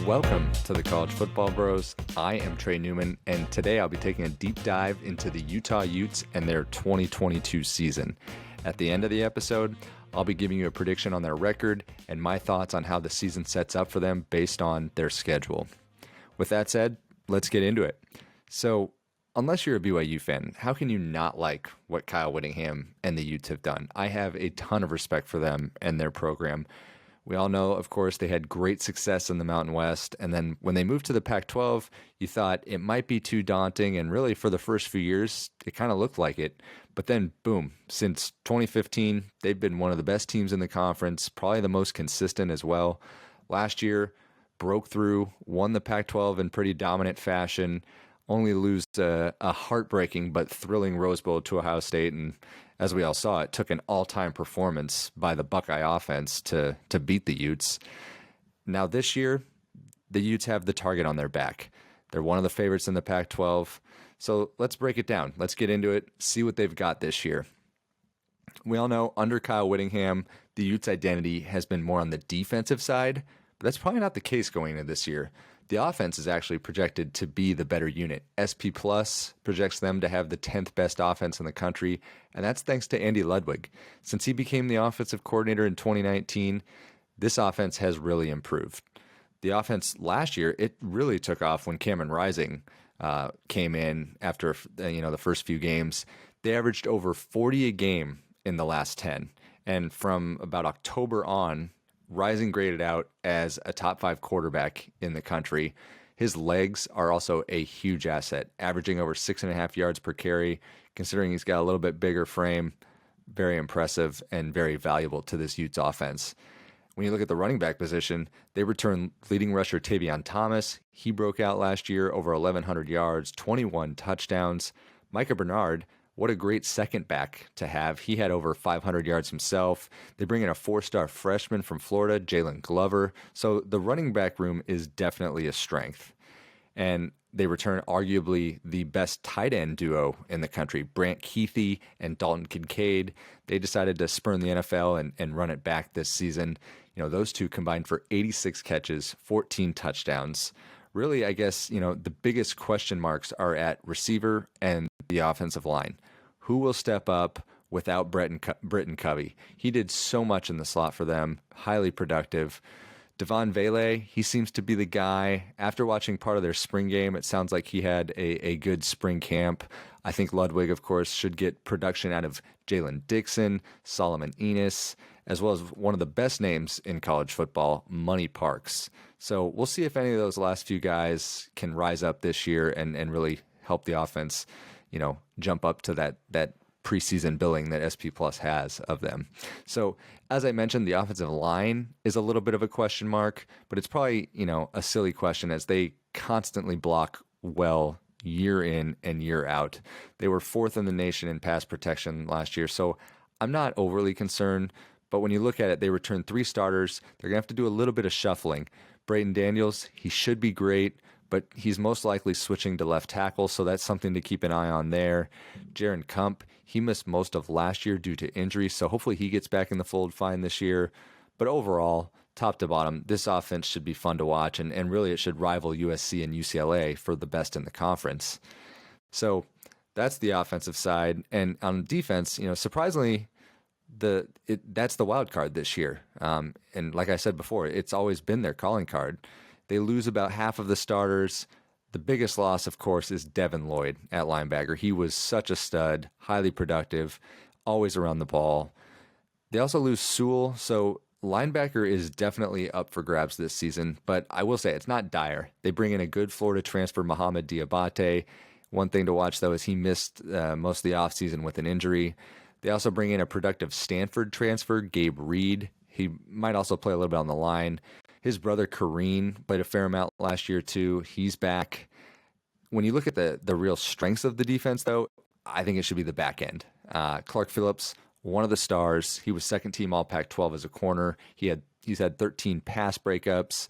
Welcome to the College Football Bros. I am Trey Newman, and today I'll be taking a deep dive into the Utah Utes and their 2022 season. At the end of the episode, I'll be giving you a prediction on their record and my thoughts on how the season sets up for them based on their schedule. With that said, let's get into it. So, unless you're a BYU fan, how can you not like what Kyle Whittingham and the Utes have done? I have a ton of respect for them and their program. We all know, of course, they had great success in the Mountain West, and then when they moved to the Pac-12, you thought it might be too daunting, and really for the first few years, it kind of looked like it. But then, boom, since 2015, they've been one of the best teams in the conference, probably the most consistent as well. Last year, broke through, won the Pac-12 in pretty dominant fashion, only lose a heartbreaking but thrilling Rose Bowl to Ohio State, and as we all saw, it took an all-time performance by the Buckeye offense to beat the Utes. Now this year, the Utes have the target on their back. They're one of the favorites in the Pac-12. So let's break it down. Let's get into it, see what they've got this year. We all know under Kyle Whittingham, the Utes' identity has been more on the defensive side, but that's probably not the case going into this year. The offense is actually projected to be the better unit. SP Plus projects them to have the 10th best offense in the country, and that's thanks to Andy Ludwig. Since he became the offensive coordinator in 2019, this offense has really improved. The offense last year, it really took off when Cameron Rising came in after the first few games. They averaged over 40 a game in the last 10, and from about October on, Rising graded out as a top 5 quarterback in the country. His legs are also a huge asset, averaging over 6.5 yards per carry. Considering he's got a little bit bigger frame, very impressive and very valuable to this Utes offense. When you look at the running back position, they return leading rusher Tavion Thomas. He broke out last year, over 1,100 yards, 21 touchdowns. Micah Bernard, what a great second back to have. He had over 500 yards himself. They bring in a 4-star freshman from Florida, Jalen Glover. So the running back room is definitely a strength. And they return arguably the best tight end duo in the country, Brant Keithy and Dalton Kincaid. They decided to spurn the NFL and run it back this season. You know, those two combined for 86 catches, 14 touchdowns. Really, I guess, the biggest question marks are at receiver and the offensive line. Who will step up without Britton Covey? He did so much in the slot for them, highly productive. Devon Vele, he seems to be the guy. After watching part of their spring game, it sounds like he had a good spring camp. I think Ludwig, of course, should get production out of Jalen Dixon, Solomon Enos, as well as one of the best names in college football, Money Parks. So we'll see if any of those last few guys can rise up this year and really help the offense, jump up to that preseason billing that SP Plus has of them. So as I mentioned, the offensive line is a little bit of a question mark, but it's probably, a silly question as they constantly block well year in and year out. They were 4th in the nation in pass protection last year, so I'm not overly concerned. But when you look at it, they returned 3 starters. They're going to have to do a little bit of shuffling. Braden Daniels, he should be great, but he's most likely switching to left tackle, so that's something to keep an eye on there. Jaron Kump, he missed most of last year due to injury, so hopefully he gets back in the fold fine this year. But overall, top to bottom, this offense should be fun to watch, and really it should rival USC and UCLA for the best in the conference. So that's the offensive side. And on defense, surprisingly, that's the wild card this year. And like I said before, it's always been their calling card. They lose about half of the starters. The biggest loss, of course, is Devin Lloyd at linebacker. He was such a stud, highly productive, always around the ball. They also lose Sewell, so linebacker is definitely up for grabs this season, but I will say it's not dire. They bring in a good Florida transfer, Mohamed Diabate. One thing to watch, though, is he missed most of the offseason with an injury. They also bring in a productive Stanford transfer, Gabe Reed. He might also play a little bit on the line. His brother, Kareem, played a fair amount last year, too. He's back. When you look at the real strengths of the defense, though, I think it should be the back end. Clark Phillips, one of the stars. He was second-team All-Pac-12 as a corner. He's had 13 pass breakups.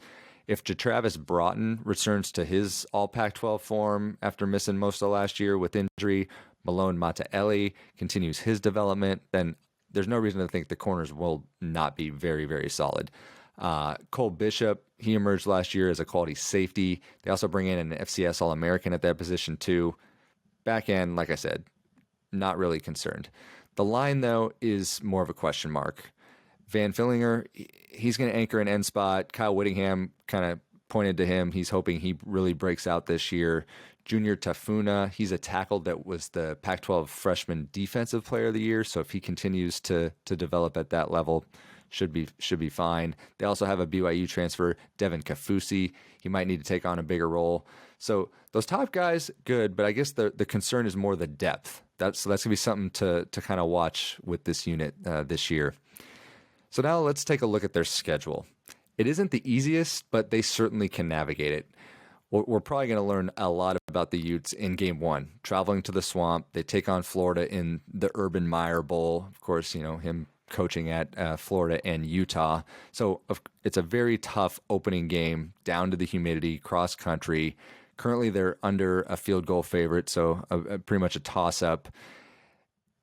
If Jatravis Broughton returns to his All-Pac-12 form after missing most of last year with injury, Malone Mataeli continues his development, then there's no reason to think the corners will not be very, very solid. Cole Bishop, he emerged last year as a quality safety. They also bring in an FCS All-American at that position too. Back end, like I said, not really concerned. The line, though, is more of a question mark. Van Fillinger, he's going to anchor an end spot. Kyle Whittingham kind of pointed to him. He's hoping he really breaks out this year. Junior Tafuna, he's a tackle that was the Pac-12 Freshman Defensive Player of the Year. So if he continues to develop at that level, should be fine. They also have a BYU transfer, Devin Kafusi. He might need to take on a bigger role. So those top guys, good, but I guess the concern is more the depth. That's going to be something to kind of watch with this unit this year. So now let's take a look at their schedule. It isn't the easiest, but they certainly can navigate it. We're probably going to learn a lot about the Utes in game one. Traveling to the Swamp, they take on Florida in the Urban Meyer Bowl. Of course, him coaching at Florida and Utah. So it's a very tough opening game, down to the humidity, cross country. Currently, they're under a field goal favorite, so pretty much a toss-up.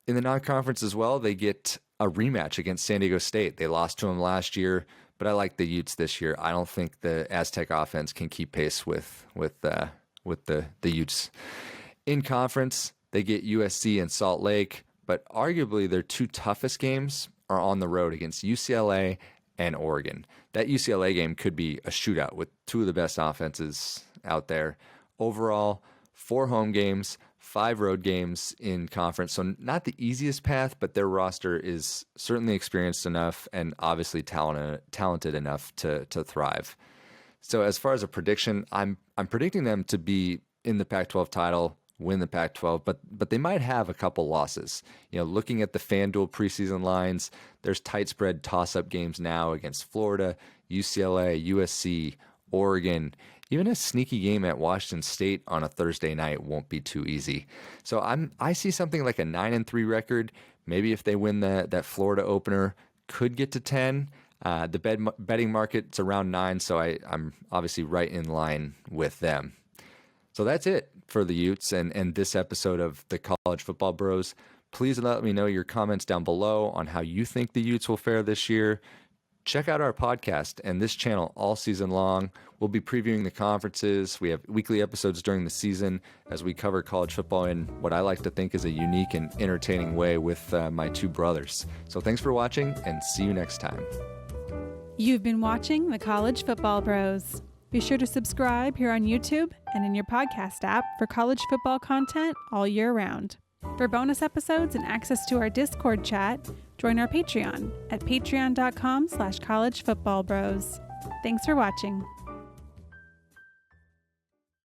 In the non-conference as well, they get a rematch against San Diego State. They lost to them last year, but I like the Utes this year. I don't think the Aztec offense can keep pace with the Utes. In conference, they get USC and Salt Lake, but arguably their two toughest games are on the road against UCLA and Oregon. That UCLA game could be a shootout with two of the best offenses out there. Overall, 4 home games, 5 road games in conference. So not the easiest path, but their roster is certainly experienced enough and obviously talented enough to thrive. So as far as a prediction, I'm predicting them to be in the Pac-12 title, win the Pac-12, but they might have a couple losses. Looking at the FanDuel preseason lines, there's tight spread toss-up games now against Florida, UCLA, USC, Oregon. Even a sneaky game at Washington State on a Thursday night won't be too easy. So I see something like a 9-3 record. Maybe if they win that Florida opener, could get to 10. The betting market's around 9, so I'm obviously right in line with them. So that's it for the Utes and this episode of the College Football Bros. Please let me know your comments down below on how you think the Utes will fare this year. Check out our podcast and this channel all season long. We'll be previewing the conferences. We have weekly episodes during the season as we cover college football in what I like to think is a unique and entertaining way with my two brothers. So thanks for watching and see you next time. You've been watching the College Football Bros. Be sure to subscribe here on YouTube and in your podcast app for college football content all year round. For bonus episodes and access to our Discord chat, join our Patreon at patreon.com/collegefootballbros. Thanks for watching.